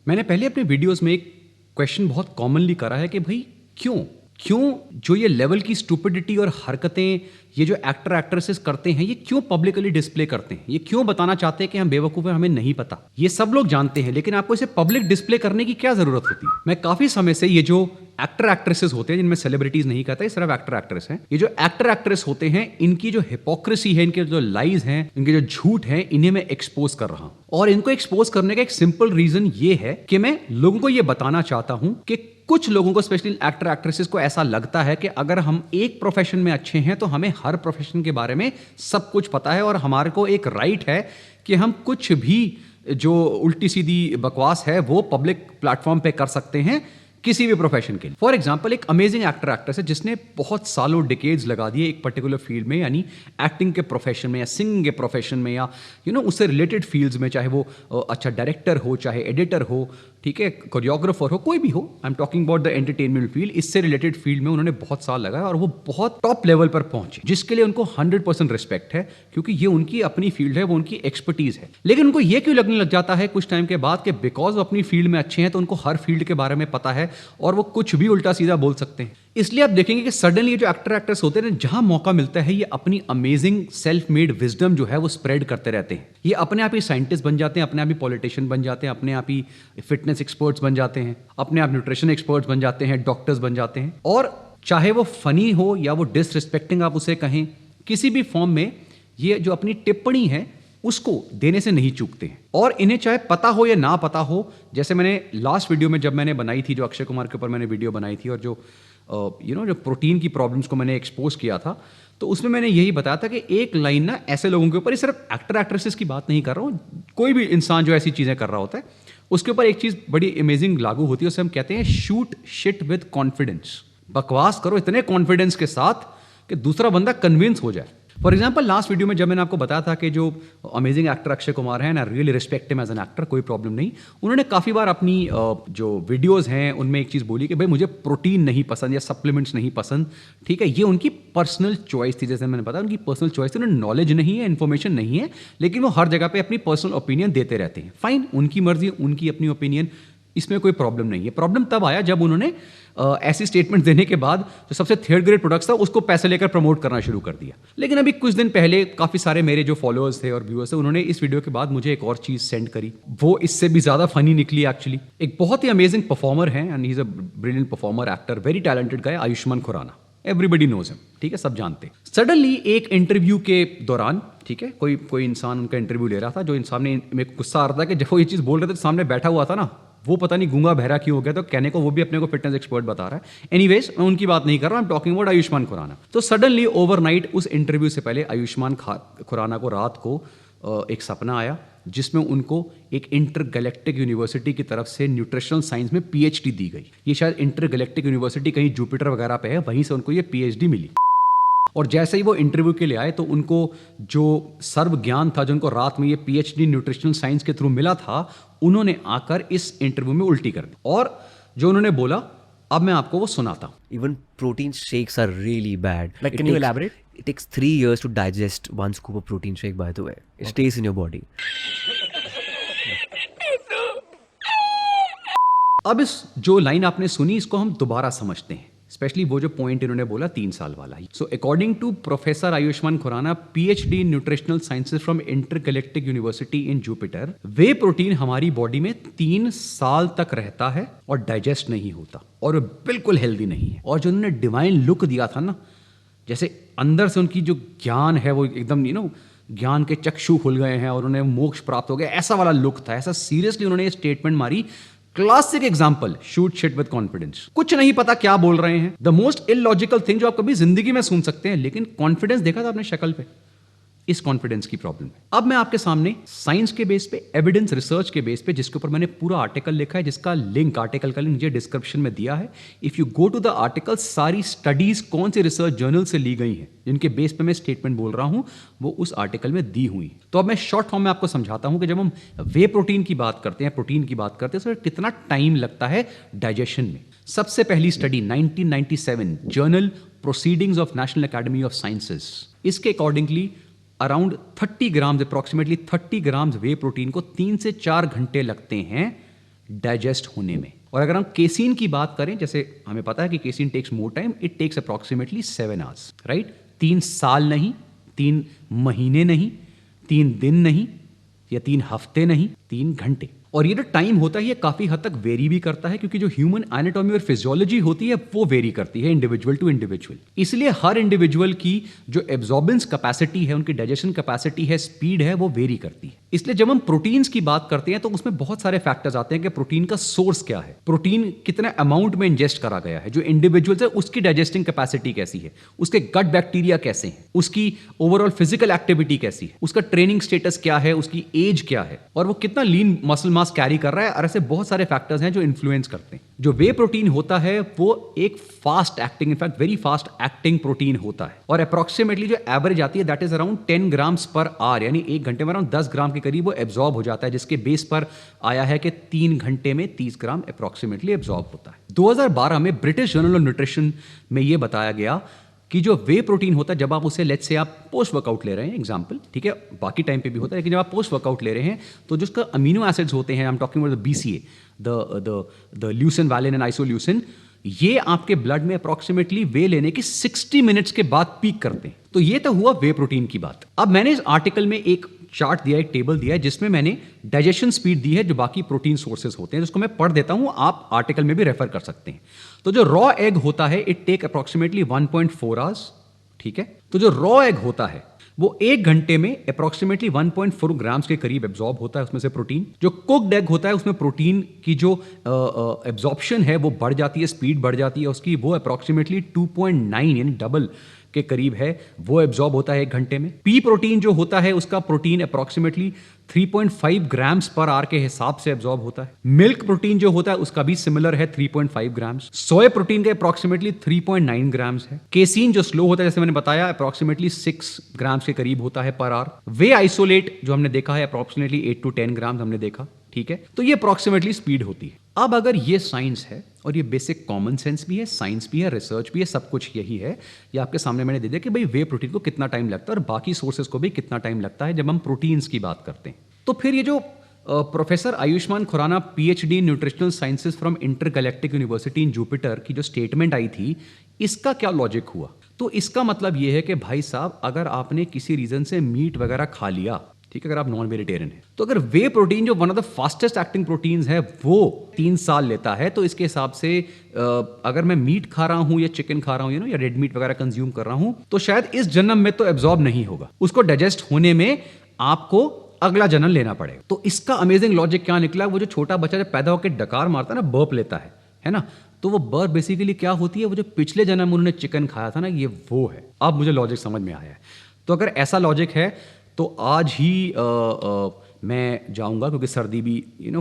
मैंने पहले अपने वीडियोस में एक क्वेश्चन बहुत कॉमनली करा है कि भाई क्यों जो ये लेवल की स्टूपिडिटी और हरकतें ये जो एक्टर एक्ट्रेसेस करते हैं, ये क्यों पब्लिकली डिस्प्ले करते हैं, ये क्यों बताना चाहते हैं कि हम बेवकूफ़ हैं, हमें नहीं पता। ये सब लोग जानते हैं, लेकिन आपको इसे पब्लिक डिस्प्ले करने की क्या जरूरत होती है। मैं काफी समय से ये जो एक्टर एक्ट्रेसेस होते हैं, जिनमें सेलिब्रिटीज नहीं कहता, ये सिर्फ एक्टर एक्ट्रेस हैं, ये जो एक्टर एक्ट्रेस होते हैं, इनकी जो हिपोक्रेसी है, इनके जो लाइज हैं, इनके जो झूठ हैं, इन्हें मैं एक्सपोज कर रहा हूं। और इनको एक्सपोज करने का एक सिंपल रीजन ये है कि मैं लोगों को ये बताना चाहता हूं कि कुछ लोगों को, स्पेशली एक्टर एक्ट्रेसेस को, ऐसा लगता है कि अगर हम एक प्रोफेशन में अच्छे हैं तो हमें हर प्रोफेशन के बारे में सब कुछ पता है और हमारे को एक राइट है कि हम कुछ भी जो उल्टी सीधी बकवास है वो पब्लिक प्लेटफॉर्म पे कर सकते हैं किसी भी प्रोफेशन के लिए। फॉर एग्जाम्पल, एक अमेजिंग एक्टर एक्ट्रेस है जिसने बहुत सालों डिकेड्स लगा दिए एक पर्टिकुलर फील्ड में, यानी एक्टिंग के प्रोफेशन में या सिंगिंग के प्रोफेशन में या उससे रिलेटेड फील्ड्स में, चाहे वो अच्छा डायरेक्टर हो, चाहे एडिटर हो, ठीक है, कोरियोग्राफर हो, कोई भी हो। आई am talking about the entertainment field. इससे रिलेटेड फील्ड में उन्होंने बहुत साल लगाया और वो बहुत टॉप लेवल पर पहुंचे, जिसके लिए उनको 100% रिस्पेक्ट है, क्योंकि ये उनकी अपनी फील्ड है, वो उनकी एक्सपर्टीज है। लेकिन उनको ये क्यों लगने लग जाता है कुछ टाइम के बाद कि बिकॉज वो अपनी फील्ड में अच्छे हैं तो उनको हर फील्ड के बारे में पता है और वो कुछ भी उल्टा सीधा बोल सकते हैं। इसलिए आप देखेंगे कि सडनली ये जो एक्टर एक्ट्रेस होते हैं, जहां मौका मिलता है, ये अपनी अमेजिंग सेल्फ मेड विजडम जो है वो स्प्रेड करते रहते हैं। ये अपने आप ही साइंटिस्ट बन जाते हैं, अपने आप ही पॉलिटिशियन बन जाते हैं, अपने आप ही फिटनेस एक्सपर्ट्स बन जाते हैं, अपने आप न्यूट्रिशन एक्सपर्ट्स बन जाते हैं, डॉक्टर्स बन जाते हैं। और चाहे वो फनी हो या वो डिसरिस्पेक्टिंग आप उसे कहें, किसी भी फॉर्म में ये जो अपनी टिप्पणी है उसको देने से नहीं चूकते हैं। और इन्हें चाहे पता हो या ना पता हो, जैसे मैंने लास्ट वीडियो में जब मैंने बनाई थी, जो अक्षय कुमार के ऊपर मैंने वीडियो बनाई थी और जो जो प्रोटीन की प्रॉब्लम्स को मैंने एक्सपोज किया था, तो उसमें मैंने यही बताया था कि एक लाइन ना ऐसे लोगों के ऊपर, ये सिर्फ एक्टर एक्ट्रेसेस की बात नहीं कर रहा हूँ, कोई भी इंसान जो ऐसी चीज़ें कर रहा होता है उसके ऊपर एक चीज़ बड़ी अमेजिंग लागू होती है, उसे हम कहते हैं शूट शिट विद कॉन्फिडेंस। बकवास करो इतने कॉन्फिडेंस के साथ कि दूसरा बंदा कन्विंस हो जाए। फॉर एग्जाम्पल, लास्ट वीडियो में जब मैंने आपको बताया था कि जो अमेजिंग एक्टर अक्षय कुमार हैं, ना really respect him as an actor, कोई प्रॉब्लम नहीं, उन्होंने काफ़ी बार अपनी जो वीडियोस हैं उनमें एक चीज़ बोली कि भाई मुझे प्रोटीन नहीं पसंद या सप्लीमेंट्स नहीं पसंद। ठीक है, ये उनकी पर्सनल चॉइस थी, जैसे मैंने बताया उनकी पर्सनल चॉइस थी, उन्हें नॉलेज नहीं है, इन्फॉर्मेशन नहीं है, लेकिन वो हर जगह पर अपनी पर्सनल ओपिनियन देते रहते हैं। फाइन, उनकी मर्जी, उनकी अपनी ओपिनियन, इसमें कोई प्रॉब्लम नहीं है। प्रॉब्लम तब आया जब उन्होंने ऐसी स्टेटमेंट देने के बाद जो सबसे थर्ड ग्रेड प्रोडक्ट्स था उसको पैसे लेकर प्रमोट करना शुरू कर दिया। लेकिन अभी कुछ दिन पहले काफ़ी सारे मेरे जो फॉलोअर्स थे और व्यूअर्स थे, उन्होंने इस वीडियो के बाद मुझे एक और चीज़ सेंड करी, वो इससे भी ज़्यादा फनी निकली एक्चुअली। एक बहुत ही अमेजिंग परफॉर्मर है and he is a brilliant performer, actor, very talented guy, Ayushmann Khurrana. Everybody knows him, ठीक है, सब जानते हैं। सडनली एक इंटरव्यू के दौरान, ठीक है, कोई इंसान उनका इंटरव्यू ले रहा था, जो इंसान ने, मेरे को गुस्सा आ रहा था कि जब वो ये चीज़ बोल रहे थे तो सामने बैठा हुआ था ना, वो पता नहीं गूंगा बहरा क्यों हो गया, तो कहने को वो भी अपने को फिटनेस एक्सपर्ट बता रहा है। एनीवेज, मैं उनकी बात नहीं कर रहा, I am talking about Ayushmann Khurrana. तो सडनली ओवरनाइट उस इंटरव्यू से पहले आयुष्मान खुराना को रात को एक सपना आया जिसमें उनको एक इंटरगैलेक्टिक यूनिवर्सिटी की तरफ से न्यूट्रिशनल साइंस में पीएचडी दी गई। ये शायद इंटरगैलेक्टिक यूनिवर्सिटी कहीं जुपिटर वगैरह पे है, वहीं से उनको ये पीएचडी मिली। और जैसे ही वो इंटरव्यू के लिए आए तो उनको जो सर्व ज्ञान था, जो उनको रात में ये पीएचडी न्यूट्रिशनल साइंस के थ्रू मिला था, उन्होंने आकर इस इंटरव्यू में उल्टी कर दी। और जो उन्होंने बोला, अब मैं आपको वो सुनाता हूँ। Even protein shakes are really bad. Like, can you elaborate? It takes 3 years to digest one scoop of protein shake, by the way. It stays in your body. अब इस जो लाइन आपने सुनी, इसको हम दोबारा समझते हैं, स्पेशली वो जो पॉइंट इन्होंने बोला 3 साल वाला। So according to professor Ayushmann Khurrana, PhD in nutritional sciences from intergalactic university in Jupiter, whey protein हमारी बॉडी में 3 साल तक रहता है और डाइजेस्ट नहीं होता और बिल्कुल हेल्दी नहीं है। और जो उन्होंने डिवाइन लुक दिया था ना, जैसे अंदर से उनकी जो ज्ञान है वो एकदम ज्ञान के चक्षु खुल गए हैं और उन्हें मोक्ष प्राप्त हो गया, ऐसा वाला लुक था। ऐसा सीरियसली उन्होंने ये स्टेटमेंट मारी। Classic example, shoot shit with confidence. कुछ नहीं पता क्या बोल रहे हैं, द मोस्ट इलॉजिकल थिंग जो आप कभी जिंदगी में सुन सकते हैं, लेकिन कॉन्फिडेंस देखा था आपने शक्ल पे, इस कॉन्फिडेंस की प्रॉब्लम है। अब मैं आपके सामने साइंस के बेस पे, एविडेंस रिसर्च के बेस पे, जिसके ऊपर मैंने पूरा आर्टिकल लिखा है, जिसका लिंक, आर्टिकल का लिंक नीचे डिस्क्रिप्शन में दिया है। If you go to the article, सारी स्टडीज कौन से रिसर्च जर्नल से ली गई हैं, जिनके बेस पे मैं स्टेटमेंट बोल रहा हूं, वो उस आर्टिकल में दी हुई। तो अब मैं शॉर्ट फॉर्म में आपको समझाता हूं कि जब हम वे प्रोटीन की बात करते हैं, प्रोटीन की बात करते हैं, तो कितना टाइम लगता है डाइजेशन में। सबसे पहली study 1997, journal Proceedings of National Academy of Sciences, इसके accordingly around 30 grams, approximately 30 grams whey protein को 3 से 4 घंटे लगते हैं डाइजेस्ट होने में। और अगर हम केसीन की बात करें, जैसे हमें पता है कि casein takes more time, it takes approximately 7 hours, right? 3 साल नहीं, 3 महीने नहीं, 3 दिन नहीं, या 3 हफ्ते नहीं, 3 घंटे। और ये जो टाइम होता है ये काफ़ी हद तक वेरी भी करता है, क्योंकि जो ह्यूमन एनाटॉमी और फिजियोलॉजी होती है वो वेरी करती है इंडिविजुअल टू इंडिविजुअल। इसलिए हर इंडिविजुअल की जो एब्जॉर्बेंस कैपेसिटी है, उनकी डाइजेशन कैपेसिटी है, स्पीड है, वो वेरी करती है। इसलिए जब हम प्रोटीन्स की बात करते हैं तो उसमें बहुत सारे फैक्टर्स आते हैं कि प्रोटीन का सोर्स क्या है, प्रोटीन कितने अमाउंट में इंजेस्ट करा गया है, जो इंडिविजुअल है उसकी डाइजेस्टिंग कैपेसिटी कैसी है, उसके गट बैक्टीरिया कैसे हैं, उसकी ओवरऑल फिजिकल एक्टिविटी कैसी है, उसका ट्रेनिंग स्टेटस क्या है, उसकी एज क्या है, और वो कितना लीन मसल मास कैरी कर रहा है। और ऐसे बहुत सारे फैक्टर्स हैं जो इन्फ्लुएंस करते हैं। जो वे प्रोटीन होता है वो एक fast acting, in fact very fast acting protein होता है, और अप्रॉक्सीमेटली जो एवरेज आती है that is around 10 grams per hour, यानी 1 घंटे में अराउंड 10 ग्राम के करीब वो एब्जॉर्ब हो जाता है, जिसके बेस पर आया है कि 3 घंटे में 30 ग्राम अप्रॉक्सीमेटली एब्जॉर्ब होता है। 2012 में ब्रिटिश जर्नल ऑफ न्यूट्रिशन में ये बताया गया कि जो वे प्रोटीन होता है, जब आप उसे लेट्स से आप पोस्ट वर्कआउट ले रहे हैं, एग्जांपल, ठीक है, बाकी टाइम पे भी होता है, लेकिन जब आप पोस्ट वर्कआउट ले रहे हैं तो जिसका अमीनो एसिड्स होते हैं, आई am talking about the BCA, the leucine, valine and isoleucine, ये आपके ब्लड में अप्रॉक्सीमेटली वे लेने की 60 मिनट्स के बाद पीक करते हैं। तो ये तो हुआ वे प्रोटीन की बात। अब मैंने इस आर्टिकल में एक चार्ट दिया, एक टेबल दिया है जिसमें मैंने डाइजेशन स्पीड दी है जो बाकी प्रोटीन सोर्सेज होते हैं, जिसको मैं पढ़ देता हूं, आप आर्टिकल में भी रेफर कर सकते हैं। तो जो रॉ एग होता है इट टेक अप्रॉक्सीमेटली 1.4 आवर्स, ठीक है। तो जो रॉ एग होता है वो 1 घंटे में अप्रॉक्सीमेटली 1.4 ग्राम्स के करीब एब्जॉर्ब होता है उसमें से प्रोटीन। जो कुक्ड एग होता है उसमें प्रोटीन की जो एब्जॉर्प्शन है वो बढ़ जाती है, स्पीड बढ़ जाती है उसकी, वो अप्रॉक्सीमेटली 2.9 यानी डबल के करीब है, वो एब्जॉर्ब होता है 1 घंटे में। पी प्रोटीन जो होता है उसका protein approximately 3.5 grams per hour के हिसाब से एब्जॉर्ब होता है। मिल्क प्रोटीन जो होता है उसका भी सिमिलर है, 3.5 ग्राम्स। सोया प्रोटीन का अप्रॉक्सीमेटली 3.9 ग्राम्स है। केसीन जो स्लो होता है, जैसे मैंने बताया, अप्रॉक्सीमेटली 6 ग्राम्स के करीब होता है पर आवर। वे आइसोलेट जो हमने देखा है अप्रॉक्सीमेटली 8 to 10 ग्राम्स हमने देखा, ठीक है। तो ये अप्रॉक्सीमेटली स्पीड होती है। अब अगर ये साइंस है और ये बेसिक कॉमन सेंस भी है, साइंस भी है, रिसर्च भी है, सब कुछ यही है, ये आपके सामने मैंने दे दिया कि भाई वे प्रोटीन को कितना टाइम लगता है और बाकी सोर्सेज को भी कितना टाइम लगता है जब हम प्रोटीन्स की बात करते हैं। तो फिर ये जो professor Ayushmann Khurrana PhD nutritional sciences from intergalactic university in Jupiter की जो स्टेटमेंट आई थी, इसका क्या लॉजिक हुआ? तो इसका मतलब ये है कि भाई साहब, अगर आपने किसी रीजन से मीट वगैरह खा लिया, ठीक है, अगर आप नॉन वेजिटेरियन हैं, तो अगर वे प्रोटीन जो one of the fastest acting proteins है वो 3 साल लेता है, तो इसके हिसाब से अगर मैं मीट खा रहा हूं या चिकन खा रहा हूं या रेड मीट वगैरह कंज्यूम कर रहा हूं, तो शायद इस जन्म में तो एब्जॉर्ब नहीं होगा, उसको डाइजेस्ट होने में आपको अगला जन्म लेना पड़ेगा। तो इसका अमेजिंग लॉजिक क्या निकला? वो जो छोटा बच्चा जब पैदा होकर डकार मारता है ना, बर्प लेता है ना, तो वो बर्प बेसिकली क्या होती है? वो जो पिछले जन्म उन्होंने चिकन खाया था ना, ये वो है। अब मुझे लॉजिक समझ में आया है। तो अगर ऐसा लॉजिक है तो आज ही मैं जाऊंगा, क्योंकि सर्दी भी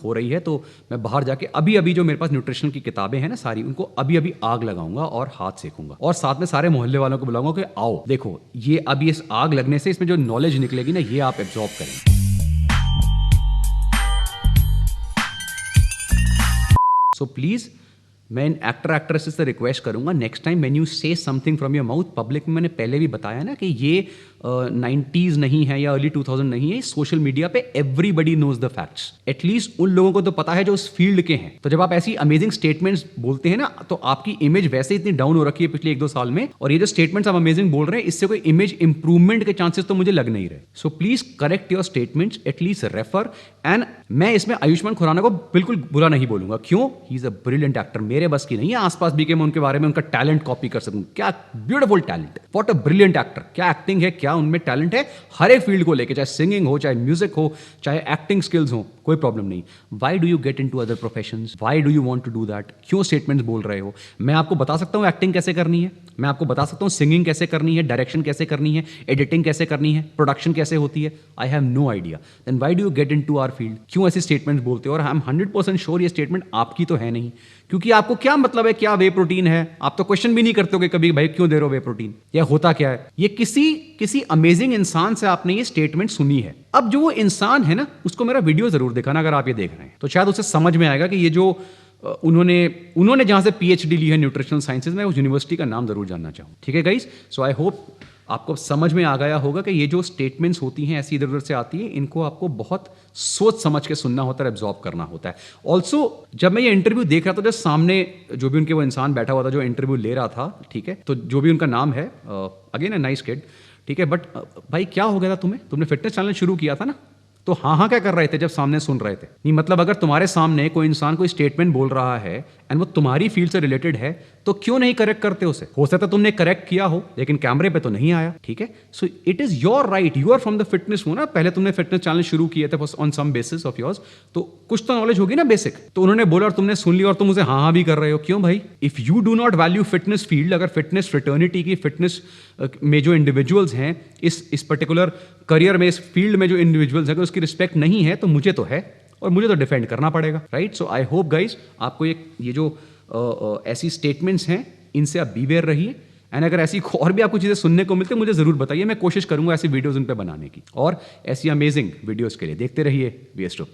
हो रही है, तो मैं बाहर जाके अभी जो मेरे पास न्यूट्रिशन की किताबें हैं ना सारी, उनको अभी आग लगाऊंगा और हाथ सेकूंगा, और साथ में सारे मोहल्ले वालों को बुलाऊंगा कि आओ देखो, ये अभी इस आग लगने से इसमें जो नॉलेज निकलेगी ना, ये आप एब्जॉर्ब करेंगे। सो प्लीज, मैं इन एक्टर एक्ट्रेसेस से रिक्वेस्ट करूंगा, नेक्स्ट टाइम व्हेन यू से something from your mouth public में, मैंने पहले भी बताया ना कि ये 90s नहीं है या अर्ली 2000 नहीं है, सोशल मीडिया पे everybody knows the facts. At least उन लोगों को तो पता है जो उस फील्ड के हैं। तो जब आप ऐसी अमेजिंग स्टेटमेंट्स बोलते हैं ना, तो आपकी इमेज वैसे इतनी डाउन हो रखी है पिछले 1-2 साल में, और ये जो स्टेटमेंट्स आप अमेजिंग बोल रहे हैं, इससे कोई इमेज इंप्रूवमेंट के चांसेस तो मुझे लग नहीं रहे। So please correct your statements, at least refer. And मैं इसमें आयुष्मान खुराना को बिल्कुल बुरा नहीं बोलूंगा। क्यों? He is a brilliant actor. मेरे बस की नहीं है आसपास भी के मैं उनके बारे में उनका टैलेंट कॉपी कर सकूं। क्या beautiful talent, what a brilliant actor. क्या एक्टिंग है, क्या उनमें टैलेंट है, हर एक फील्ड को लेके, चाहे सिंगिंग हो, चाहे म्यूजिक हो, चाहे एक्टिंग स्किल्स हो, कोई प्रॉब्लम नहीं। Why do you get into other professions? Why do you want to do that? क्यों स्टेटमेंट्स बोल रहे हो? मैं आपको बता सकता हूं एक्टिंग कैसे करनी है, मैं आपको बता सकता हूं सिंगिंग कैसे करनी है, डायरेक्शन कैसे करनी है, एडिटिंग कैसे करनी है, प्रोडक्शन कैसे होती है। I have no idea. Then why do you get into our field? क्यों ऐसी स्टेटमेंट्स बोलते हो? और आई एम 100% श्योर ये स्टेटमेंट आपकी तो है नहीं, क्योंकि आपको क्या मतलब है क्या वे प्रोटीन है? आप तो क्वेश्चन भी नहीं करते हो कि कभी भाई क्यों दे रहे हो वे प्रोटीन, या होता क्या है। ये किसी अमेजिंग इंसान से आपने ये स्टेटमेंट सुनी है। अब जो वो इंसान है ना, उसको मेरा वीडियो जरूर दिखाना अगर आप ये देख रहे हैं, तो शायद उसे समझ में आएगा कि ये जो उन्होंने जहां से पीएचडी ली है न्यूट्रिशनल साइंसेज में, उस यूनिवर्सिटी का नाम जरूर जानना चाहूँ। ठीक है गाइस, सो आई होप आपको समझ में आ गया होगा कि ये जो स्टेटमेंट्स होती हैं ऐसी इधर उधर से आती हैं, इनको आपको बहुत सोच समझ के सुनना होता है, एब्जॉर्ब करना होता है। ऑल्सो जब मैं ये इंटरव्यू देख रहा था, जो सामने जो भी उनके वो इंसान बैठा हुआ था जो इंटरव्यू ले रहा था, ठीक है, तो जो भी उनका नाम है, अगेन ए नाइस किड, ठीक है, बट भाई क्या हो गया था तुम्हें? तुमने फिटनेस चैनल शुरू किया था ना, तो हाँ क्या कर रहे थे जब सामने सुन रहे थे? नहीं मतलब अगर तुम्हारे सामने कोई इंसान कोई स्टेटमेंट बोल रहा है एंड वो तुम्हारी फील्ड से रिलेटेड है, तो क्यों नहीं करेक्ट करते उसे? हो सकता है तुमने करेक्ट किया हो लेकिन कैमरे पे तो नहीं आया, ठीक है। So it is your right, you are from the fitness वो ना, पहले तुमने फिटनेस चैनल शुरू किए थे on some basis of yours, तो कुछ तो नॉलेज होगी ना बेसिक। तो उन्होंने बोला और तुमने सुन लिया और तुम उसे हाँ भी कर रहे हो, क्यों भाई? If you do not value fitness field, अगर फिटनेस फ्रेटर्निटी की, फिटनेस में जो इंडिविजुअल्स हैं, इस पर्टिकुलर करियर में, इस फील्ड में जो इंडिविजुअल्स हैं, अगर उसकी रिस्पेक्ट नहीं है तो मुझे तो है और मुझे तो डिफेंड करना पड़ेगा, right. So I hope guys आपको ये जो ऐसी स्टेटमेंट्स हैं इनसे आप बीवेयर रहिए, एंड अगर ऐसी और भी आपको चीज़ें सुनने को मिलती है मुझे ज़रूर बताइए, मैं कोशिश करूंगा ऐसी वीडियोज़ उन पे बनाने की, और ऐसी अमेजिंग वीडियोज़ के लिए देखते रहिए वीएस टॉपिक।